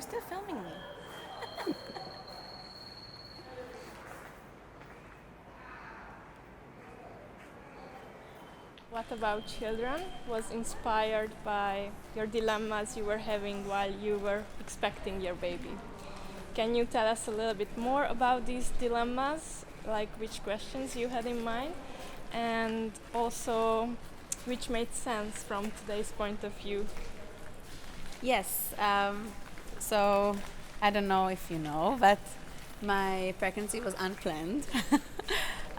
you still filming me? What about children was inspired by your dilemmas you were having while you were expecting your baby? Can you tell us a little bit more about these dilemmas, like which questions you had in mind, and also which made sense from today's point of view? Yes. So I don't know if you know, but my pregnancy was unplanned.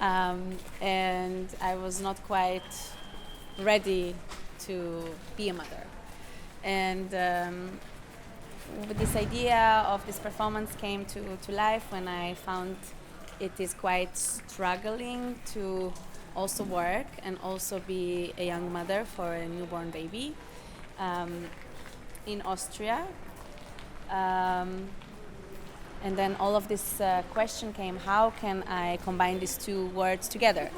And I was not quite ready to be a mother. And this idea of this performance came to life when I found it is quite struggling to also work and also be a young mother for a newborn baby in Austria. And then all of this question came, how can I combine these two words together?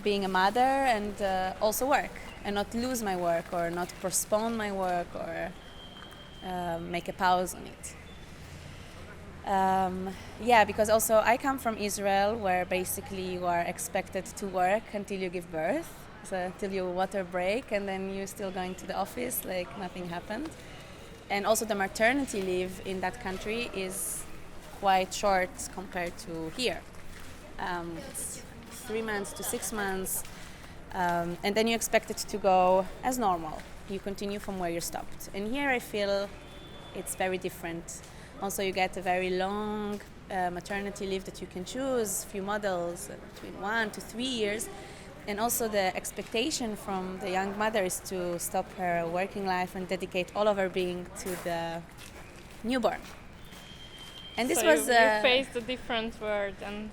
Being a mother and also work, and not lose my work or not postpone my work or make a pause on it. Because also I come from Israel, where basically you are expected to work until you give birth, so till your water break, and then you're still going to the office like nothing happened. And also the maternity leave in that country is quite short compared to here. It's 3 months to 6 months, and then you expect it to go as normal. You continue from where you stopped. And here I feel it's very different. Also, you get a very long maternity leave that you can choose, few models, between 1 to 3 years. And also the expectation from the young mother is to stop her working life and dedicate all of her being to the newborn. And this was you faced a different world, and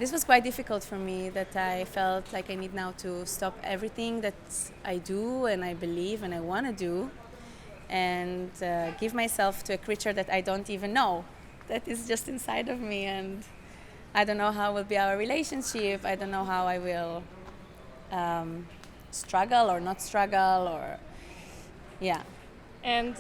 this was quite difficult for me, that I felt like I need now to stop everything that I do and I believe and I want to do, and give myself to a creature that I don't even know, that is just inside of me, and I don't know how will be our relationship. I don't know how I will struggle or not struggle, or And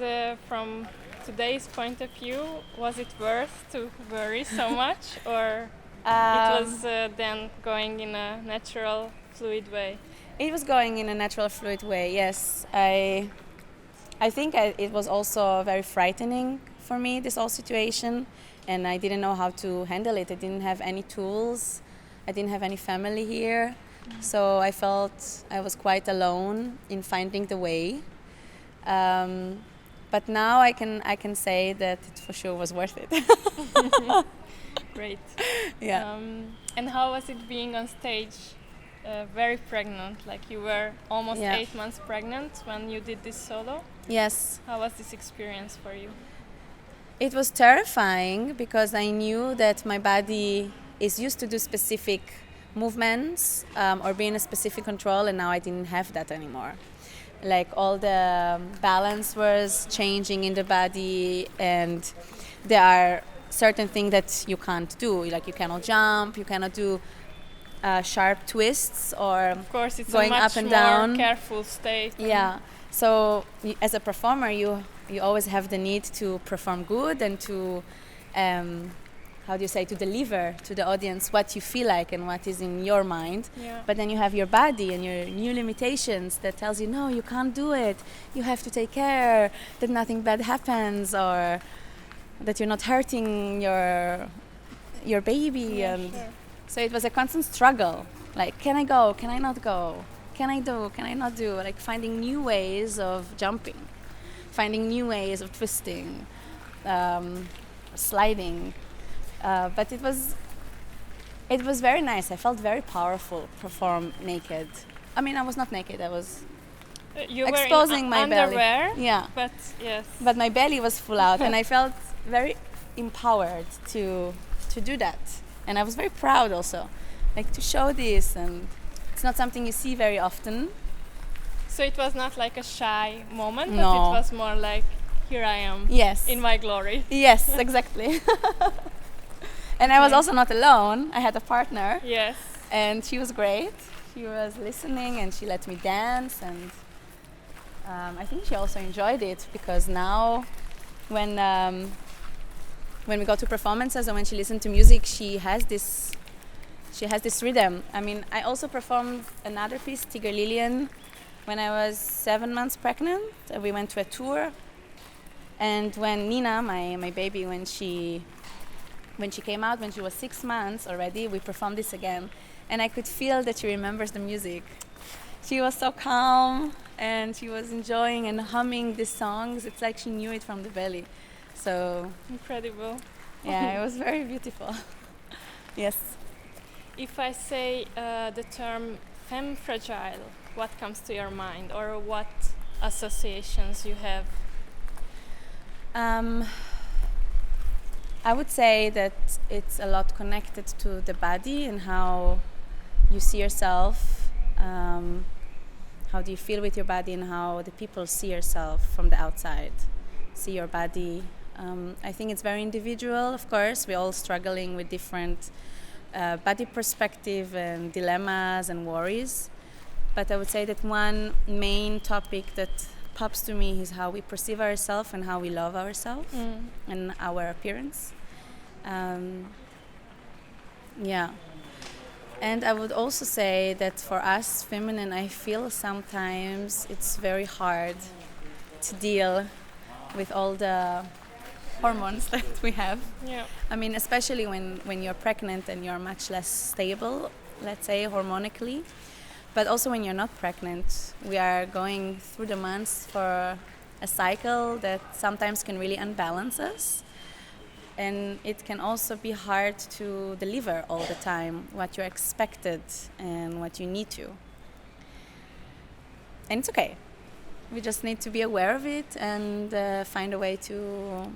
from today's point of view, was it worth to worry so much, or it was then going in a natural, fluid way? It was going in a natural, fluid way, yes. I think it was also very frightening for me, this whole situation, and I didn't know how to handle it. I didn't have any tools. I didn't have any family here. So I felt I was quite alone in finding the way. But now I can say that it for sure was worth it. Great. Yeah. And how was it being on stage, very pregnant? Like you were almost 8 months pregnant when you did this solo? Yes. How was this experience for you? It was terrifying because I knew that my body is used to do specific movements or be in a specific control, and now I didn't have that anymore. Like all the balance was changing in the body, and there are certain things that you can't do. Like you cannot jump, you cannot do sharp twists, or of course it's going a much up and more down. Careful state. Yeah. So as a performer, you always have the need to perform good and to to deliver to the audience what you feel like and what is in your mind. Yeah. But then you have your body and your new limitations that tells you, no, you can't do it. You have to take care that nothing bad happens, or that you're not hurting your baby. Yeah, and sure. So it was a constant struggle. Like, can I go? Can I not go? Can I do? Can I not do? Like finding new ways of jumping, finding new ways of twisting, sliding. But it was very nice. I felt very powerful perform naked. I mean, I was not naked. I was you exposing were my underwear, belly. Yeah. But yes. But my belly was full out, and I felt very empowered to do that. And I was very proud also, like to show this. And it's not something you see very often. So it was not like a shy moment, No. but it was more like, here I am. Yes. In my glory. Yes, exactly. And I was also not alone. I had a partner. Yes. And she was great. She was listening and she let me dance, and I think she also enjoyed it, because now when we go to performances or when she listens to music, she has this rhythm. I mean, I also performed another piece, Tiger Lillian, when I was 7 months pregnant. We went to a tour, and when Nina, my baby, when she came out, when she was 6 months already, we performed this again, and I could feel that she remembers the music. She was so calm, and she was enjoying and humming the songs. It's like she knew it from the belly. So incredible. Yeah, it was very beautiful. Yes. If I say the term femme fragile, what comes to your mind, or what associations you have? I would say that it's a lot connected to the body and how you see yourself, how do you feel with your body, and how the people see yourself from the outside, see your body. I think it's very individual, of course. We're all struggling with different body perspective and dilemmas and worries. But I would say that one main topic that pops to me is how we perceive ourselves and how we love ourselves and our appearance. Yeah. And I would also say that for us feminine, I feel sometimes it's very hard to deal with all the hormones that we have. Yeah. I mean, especially when you're pregnant and you're much less stable, let's say, hormonically. But also when you're not pregnant, we are going through the months for a cycle that sometimes can really unbalance us. And it can also be hard to deliver all the time what you're expected and what you need to. And it's okay. We just need to be aware of it and find a way to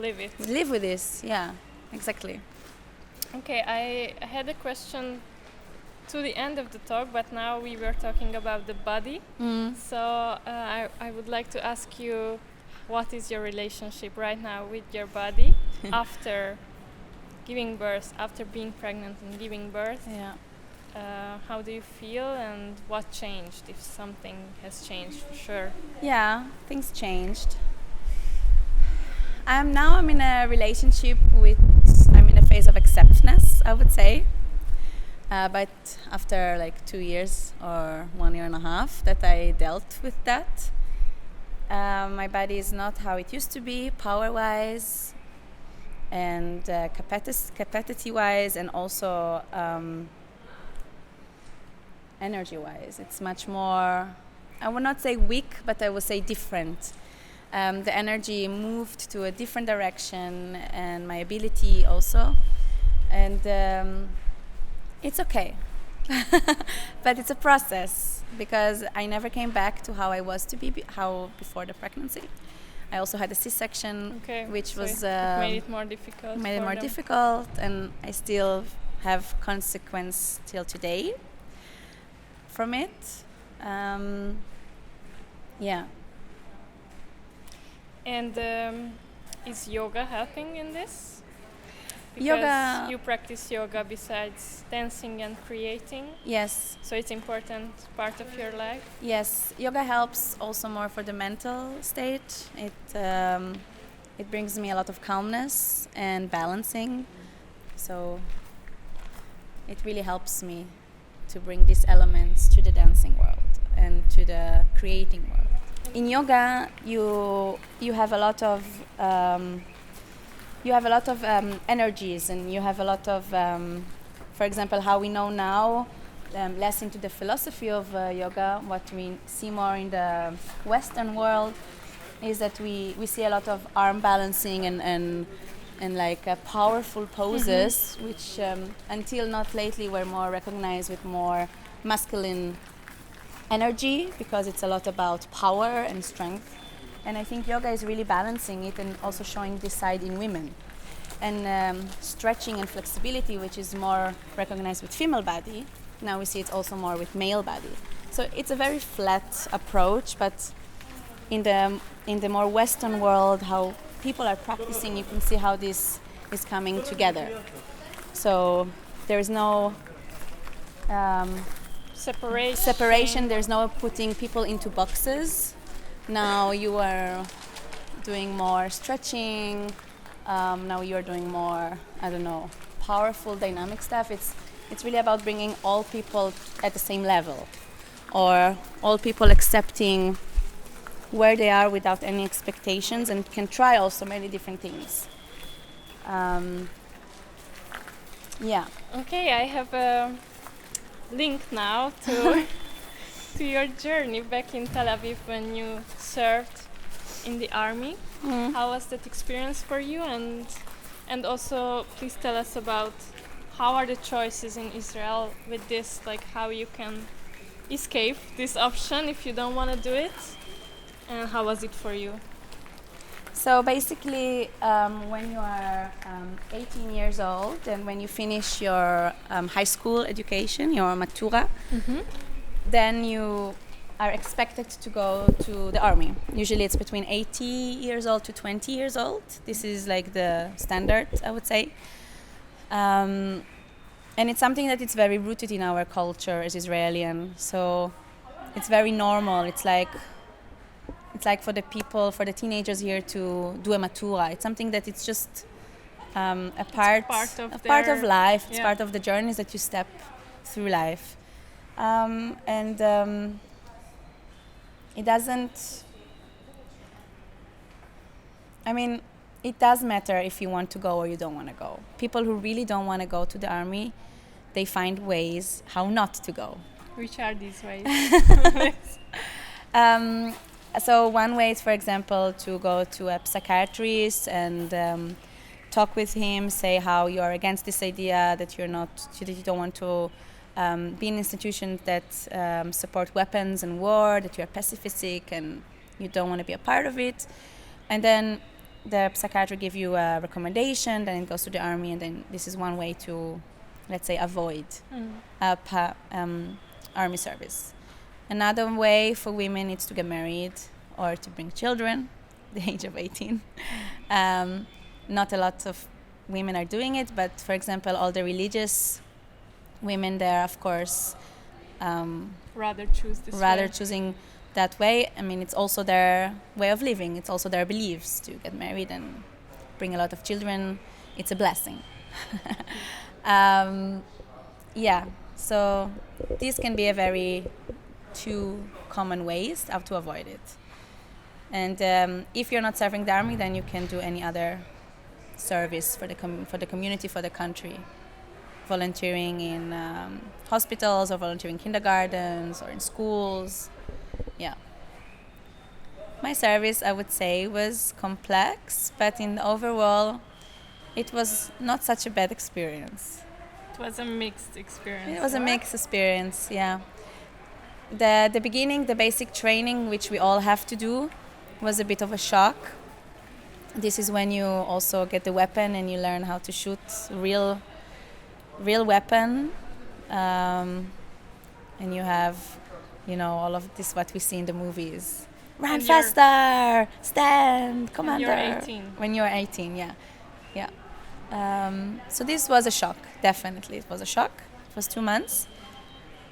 live with this. Yeah, exactly. Okay, I had a question to the end of the talk, but now we were talking about the body. So I would like to ask you, what is your relationship right now with your body after giving birth, after being pregnant and giving birth? Yeah. How do you feel, and what changed, if something has changed for sure? Yeah, things changed. I'm in a relationship I'm in a phase of acceptance, I would say. But after like 2 years or 1 year and a half that I dealt with that, my body is not how it used to be, power-wise and capacity-wise, and also energy-wise. It's much more, I would not say weak, but I would say different. The energy moved to a different direction, and my ability also. And it's okay. But it's a process, because I never came back to how I was to be, how before the pregnancy. I also had a C-section, which so was it made it more difficult. Difficult, and I still have consequence till today from it. Yeah. And is yoga helping in this? Because yoga, you practice yoga besides dancing and creating. Yes. So it's important part of your life. Yes, yoga helps also more for the mental state. It brings me a lot of calmness and balancing. So it really helps me to bring these elements to the dancing world and to the creating world. In yoga, you have a lot of energies, and you have a lot of, for example, how we know now, less into the philosophy of yoga. What we see more in the Western world is that we see a lot of arm balancing and like powerful poses, which until not lately were more recognized with more masculine energy, because it's a lot about power and strength. And I think yoga is really balancing it and also showing this side in women. And stretching and flexibility, which is more recognized with female body, now we see it also more with male body. So it's a very flat approach, but in the more Western world, how people are practicing, you can see how this is coming together. So there is no separation. There's no putting people into boxes. Now you are doing more stretching. Now you're doing more, I don't know, powerful dynamic stuff. It's really about bringing all people at the same level, or all people accepting where they are without any expectations and can try also many different things. Yeah. Okay, I have a link now to to your journey back in Tel Aviv when you served in the army. How was that experience for you? And also, please tell us about how are the choices in Israel with this, like how you can escape this option if you don't want to do it, and how was it for you? So basically, when you are 18 years old and when you finish your high school education, your matura, then you are expected to go to the army. Usually it's between 80 years old to 20 years old. This is like the standard, I would say. And it's something that it's very rooted in our culture as Israeli. So it's very normal. It's like for the people, for the teenagers here to do a matura. It's something that it's just a part of life. It's part of the journeys that you step through life. It doesn't, I mean, it does matter if you want to go or you don't want to go. People who really don't want to go to the army, they find ways how not to go. Which are these ways? So one way is, for example, to go to a psychiatrist and talk with him, say how you are against this idea, that you don't want to be in institutions that support weapons and war, that you are pacifistic and you don't want to be a part of it. And then the psychiatrist gives you a recommendation, then it goes to the army, and then this is one way to, let's say, avoid army service. Another way for women is to get married or to bring children at the age of 18. Not a lot of women are doing it, but for example, all the religious women there, of course, rather choosing that way. I mean, it's also their way of living. It's also their beliefs to get married and bring a lot of children. It's a blessing. So these can be a very two common ways how to avoid it. And if you're not serving the army, then you can do any other service for the community, for the country. Volunteering in hospitals or volunteering in kindergartens or in schools. Yeah. My service, I would say, was complex, but in the overall, it was not such a bad experience. It was a mixed experience. It was a mixed experience, yeah. The beginning, the basic training, which we all have to do, was a bit of a shock. This is when you also get the weapon and you learn how to shoot real weapon, and you have, all of this what we see in the movies. Run faster, stand, commander. When you're 18, yeah. So this was a shock, definitely. It was a shock. It was 2 months.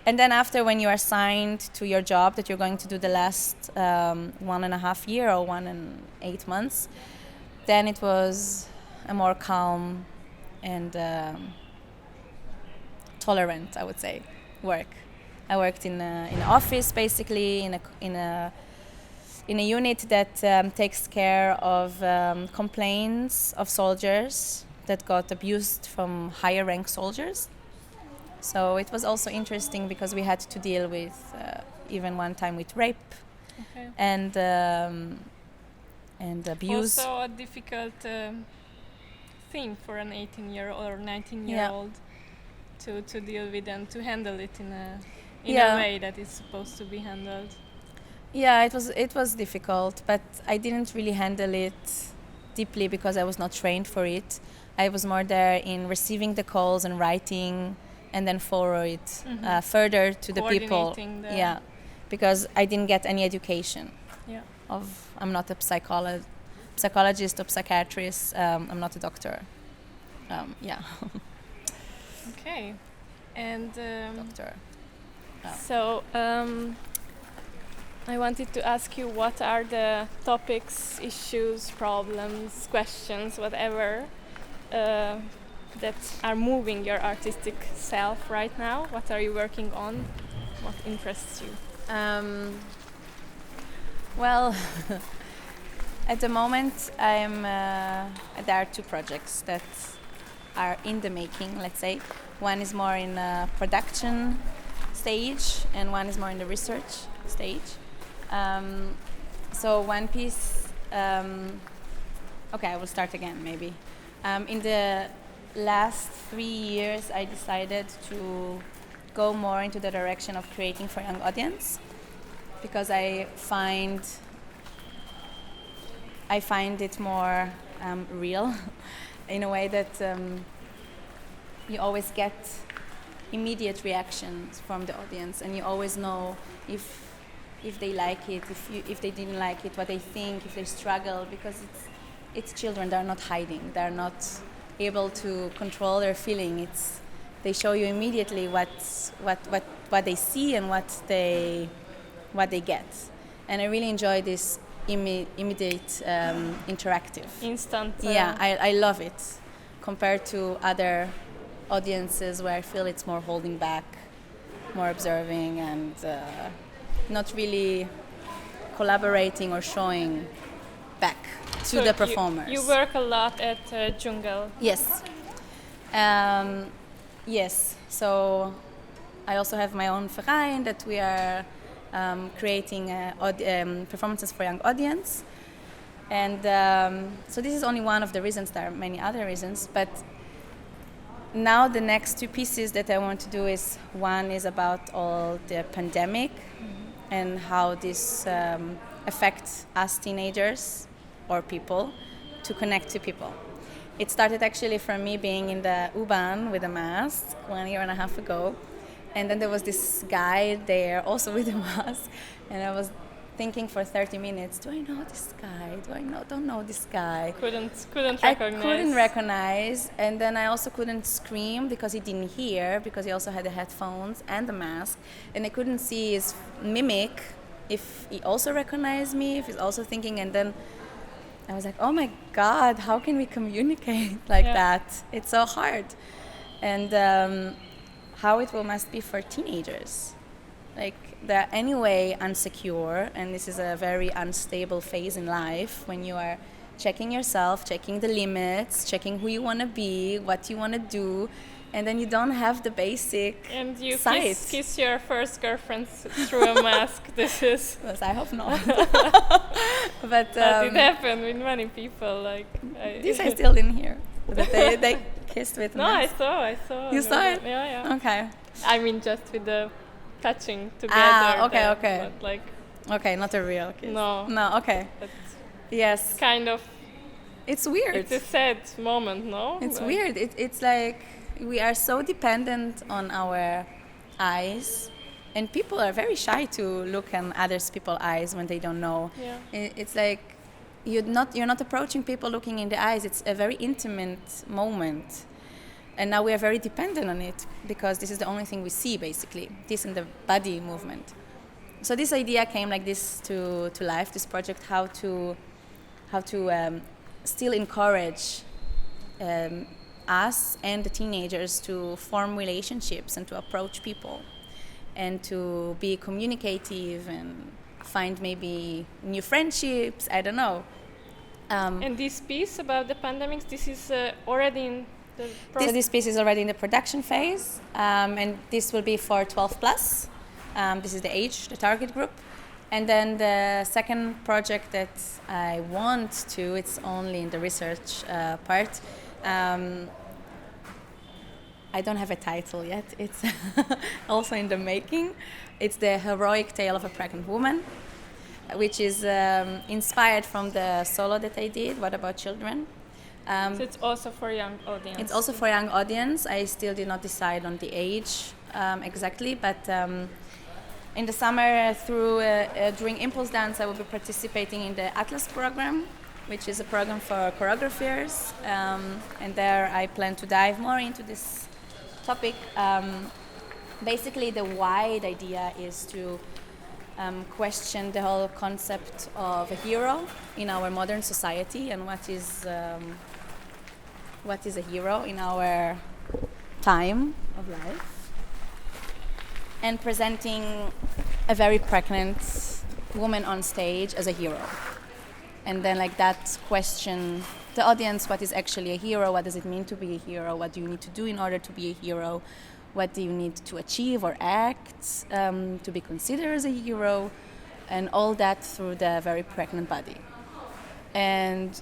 And then after, when you are assigned to your job that you're going to do the last 1.5 years or 1 and 8 months, then it was a more calm and tolerant, I would say, work. I worked in an office, basically, in a unit that takes care of complaints of soldiers that got abused from higher rank soldiers. So it was also interesting because we had to deal with even one time with rape and abuse. Also a difficult thing for an 18-year-old or 19-year-old to deal with and to handle it in a way that it's supposed to be handled. Yeah, it was difficult, but I didn't really handle it deeply because I was not trained for it. I was more there in receiving the calls and writing, and then forward further to the people. Because I didn't get any education. I'm not a psychologist or psychiatrist. I'm not a doctor. Okay, and doctor. So I wanted to ask you, what are the topics, issues, problems, questions, whatever, that are moving your artistic self right now? What are you working on? What interests you? Well, at the moment, there are 2 projects that are in the making, let's say. One is more in production stage, and one is more in the research stage. So one piece, okay, I will start again maybe. In the last 3 years, I decided to go more into the direction of creating for young audience, because I find it more real in a way that you always get immediate reactions from the audience, and you always know if they like it, if they didn't like it, what they think, if they struggle, because it's children. They're not hiding. They're not able to control their feeling. They show you immediately what they see and what they get. And I really enjoy this immediate interactive. Instant. Yeah, I love it compared to other audiences where I feel it's more holding back, more observing, and not really collaborating or showing back to the performers. You work a lot at Dschungel. Yes. Yes. So I also have my own verein that we are creating performances for young audience. And so this is only one of the reasons. There are many other reasons, but now the next 2 pieces that I want to do is, one is about all the pandemic and how this affects us teenagers or people to connect to people. It started actually from me being in the U-Bahn with a mask 1.5 years ago, and then there was this guy there also with a mask, and I was thinking for 30 minutes, do I know this guy? Don't know this guy. Couldn't recognize. I couldn't recognize, and then I also couldn't scream because he didn't hear, because he also had the headphones and the mask, and I couldn't see his mimic, if he also recognized me, if he's also thinking, and then I was like, oh my God, how can we communicate like that? It's so hard. And how it must be for teenagers. Like, they're anyway insecure, and this is a very unstable phase in life when you are checking yourself, checking the limits, checking who you want to be, what you want to do, and then you don't have the basic and you sight. kiss your first girlfriend through a mask. This is. Yes, I hope not. But it happened with many people. This I still didn't hear. That they kissed with. No, mask. I saw. You saw it? Yeah. Okay. I mean, just with the touching together. Okay. But okay, not a real kiss. No. Okay. Yes. Kind of. It's weird. It's a sad moment, no? It's weird. It's like we are so dependent on our eyes, and people are very shy to look in other people's eyes when they don't know. Yeah. It's like you're not approaching people looking in the eyes. It's a very intimate moment, and now we are very dependent on it because this is the only thing we see, basically. This and the body movement. So this idea came like this to life. This project, how to still encourage us and the teenagers to form relationships and to approach people and to be communicative and find maybe new friendships, I don't know. And this piece about the pandemics, this is already in the So this piece is already in the production phase, and this will be for 12 plus. This is the age, the target group. And then the second project that I want to, it's only in the research part. I don't have a title yet. It's also in the making. It's the heroic tale of a pregnant woman, which is inspired from the solo that I did, What About Children? So it's also for young audience. It's also for young audience. I still did not decide on the age exactly, but in the summer during Impulse Dance, I will be participating in the Atlas program, which is a program for choreographers, and there I plan to dive more into this topic. Basically, the wide idea is to question the whole concept of a hero in our modern society and what is a hero in our time of life, and presenting a very pregnant woman on stage as a hero. And then like that question the audience, what is actually a hero, what does it mean to be a hero, what do you need to do in order to be a hero, what do you need to achieve or act to be considered as a hero, and all that through the very pregnant body. And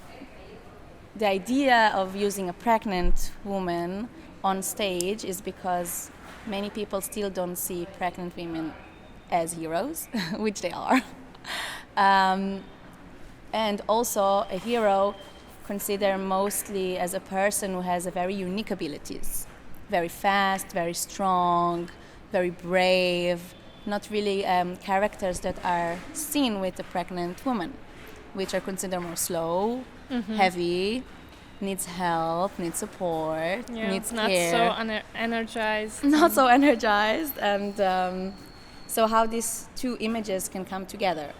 the idea of using a pregnant woman on stage is because many people still don't see pregnant women as heroes, which they are. And also a hero considered mostly as a person who has a very unique abilities. Very fast, very strong, very brave, not really characters that are seen with a pregnant woman, which are considered more slow, heavy, needs help, needs support, needs care. Not so energized. Not so energized, and so how these two images can come together.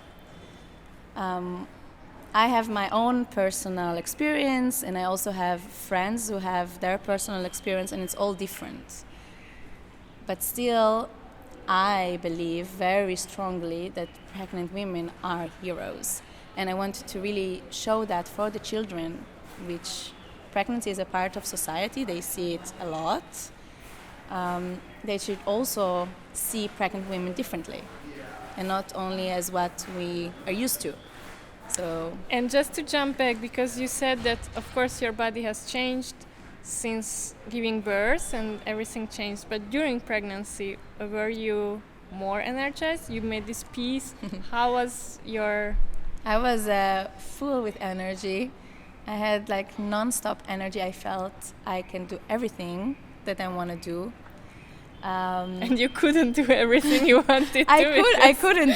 I have my own personal experience, and I also have friends who have their personal experience, and it's all different. But still, I believe very strongly that pregnant women are heroes. And I wanted to really show that for the children, which pregnancy is a part of society, they see it a lot. They should also see pregnant women differently, and not only as what we are used to. So. And just to jump back, because you said that of course your body has changed since giving birth and everything changed, but during pregnancy were you more energized? You made this piece. How was your... I was full with energy. I had like non-stop energy. I felt I can do everything that I want to do. And you couldn't do everything you wanted to. I couldn't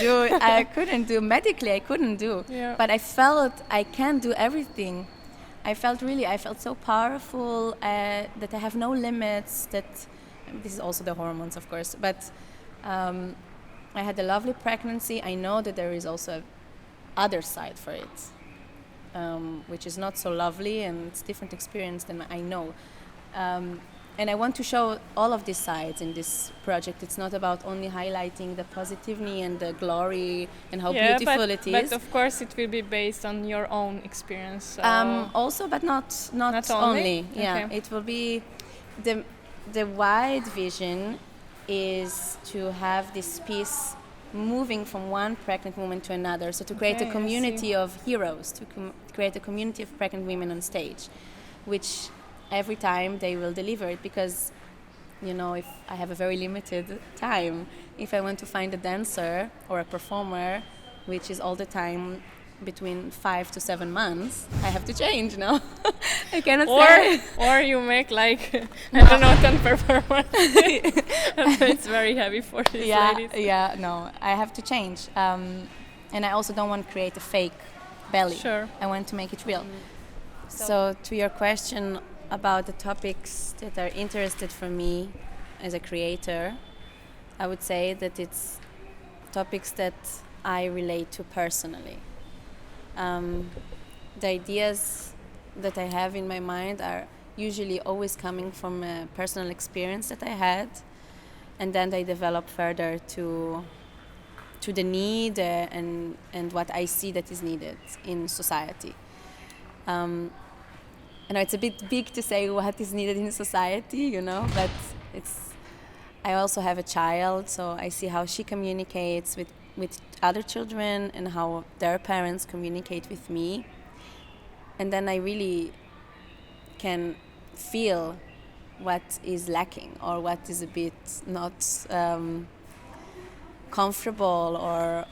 do medically. I couldn't do. Yeah. But I felt I can do everything. I felt so powerful that I have no limits. That this is also the hormones, of course. But I had a lovely pregnancy. I know that there is also a other side for it, which is not so lovely, and it's a different experience than I know. And I want to show all of these sides in this project. It's not about only highlighting the positivity and the glory and how beautiful it is. But of course it will be based on your own experience. So also, but not only. Yeah, okay. It will be the wide vision is to have this piece moving from one pregnant woman to another. So to create a community of heroes, to create a community of pregnant women on stage, which every time they will deliver it, because, you know, if I have a very limited time, if I want to find a dancer or a performer, which is all the time between 5 to 7 months, I have to change, no? I cannot say. Or you make like, I don't know, 10 performance. It's very heavy for these ladies. Yeah, no, I have to change. And I also don't want to create a fake belly. Sure. I want to make it real. So to your question about the topics that are interested for me as a creator, I would say that it's topics that I relate to personally. The ideas that I have in my mind are usually always coming from a personal experience that I had, and then they develop further to the need and what I see that is needed in society. I know it's a bit big to say what is needed in society, you know, but I also have a child, so I see how she communicates with other children and how their parents communicate with me. And then I really can feel what is lacking or what is a bit not comfortable or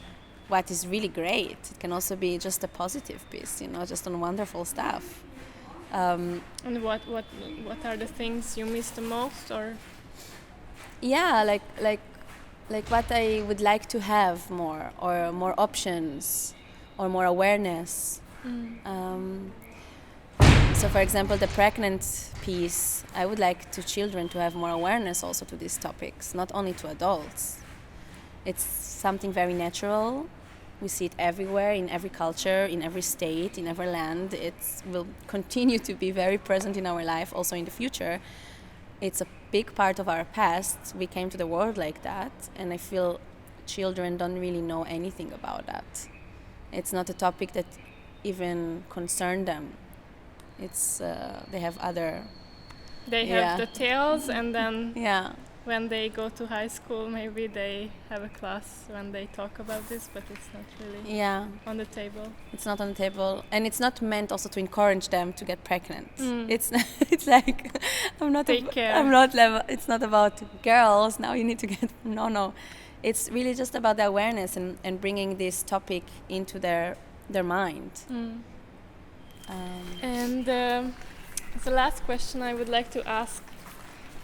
what is really great. It can also be just a positive piece, you know, just on wonderful stuff. And what are the things you miss the most, or? Yeah, like what I would like to have more, or more options, or more awareness. So, for example, the pregnant piece, I would like children to have more awareness also to these topics, not only to adults. It's something very natural. We see it everywhere, in every culture, in every state, in every land. It will continue to be very present in our life, also in the future. It's a big part of our past. We came to the world like that, and I feel children don't really know anything about that. It's not a topic that even concern them. It's they have other... They have the tales, and then Yeah. when they go to high school, maybe they have a class when they talk about this, but it's not really Yeah. on the table. It's not on the table, and it's not meant also to encourage them to get pregnant. Mm. It's like Take care. It's not about girls. Now you need to get no. It's really just about the awareness and bringing this topic into their mind. Mm. And as a last question, I would like to ask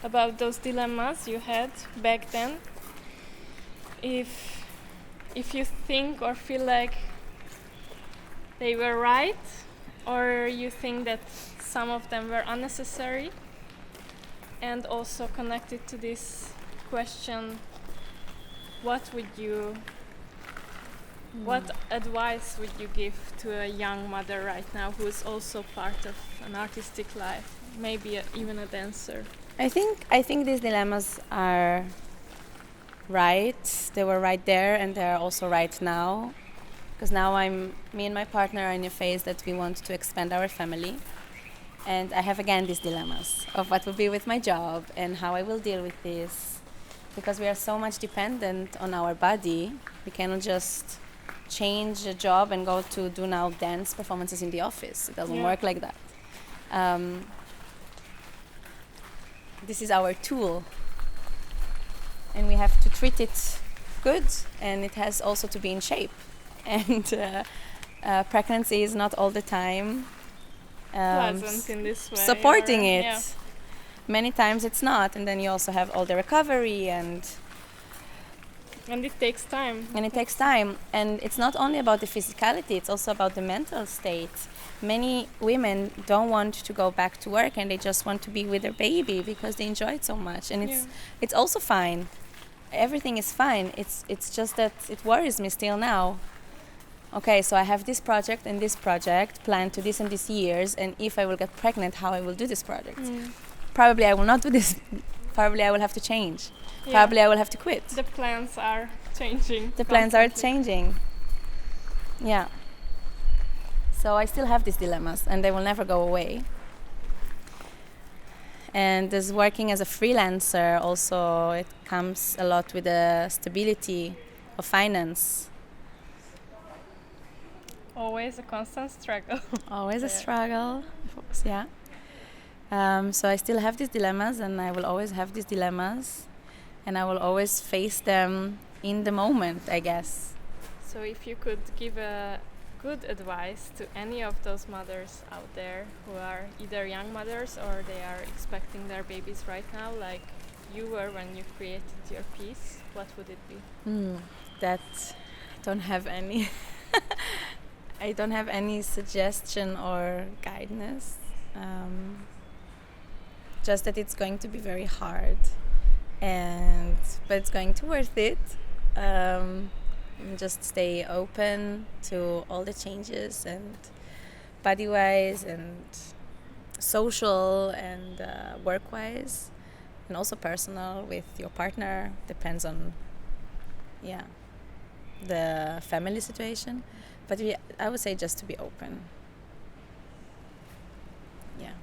about those dilemmas you had back then. If you think or feel like they were right, or you think that some of them were unnecessary, and also connected to this question, what advice would you give to a young mother right now who is also part of an artistic life, maybe even a dancer? I think these dilemmas are right. They were right there, and they are also right now. Because now me and my partner are in a phase that we want to expand our family. And I have again these dilemmas of what will be with my job and how I will deal with this. Because we are so much dependent on our body, we cannot just change a job and go to do now dance performances in the office. It doesn't work like that. This is our tool, and we have to treat it good, and it has also to be in shape. And pregnancy is not all the time pleasant in this way. Supporting it. Yeah. Many times it's not, and then you also have all the recovery and it takes time. And it takes time, and it's not only about the physicality; it's also about the mental state. Many women don't want to go back to work, and they just want to be with their baby because they enjoy it so much, and it's also fine. Everything is fine. It's just that it worries me still now. Okay, so I have this project and this project planned to this and this years, and if I will get pregnant, how I will do this project? Probably I will not do this. Probably I will have to change. Probably I will have to quit. The plans are changing. The plans are changing. Yeah. So I still have these dilemmas, and they will never go away. And as working as a freelancer, also it comes a lot with the stability of finance. Always a constant struggle. Always a struggle, of course, yeah. So I still have these dilemmas, and I will always have these dilemmas, and I will always face them in the moment, I guess. So if you could give a good advice to any of those mothers out there who are either young mothers or they are expecting their babies right now, like you were when you created your piece, what would it be? That I don't have any. I don't have any suggestion or guidance. Just that it's going to be very hard, but it's going to worth it. And just stay open to all the changes, and body-wise and social and work-wise, and also personal with your partner. Depends on the family situation, but I would say just to be open. Yeah.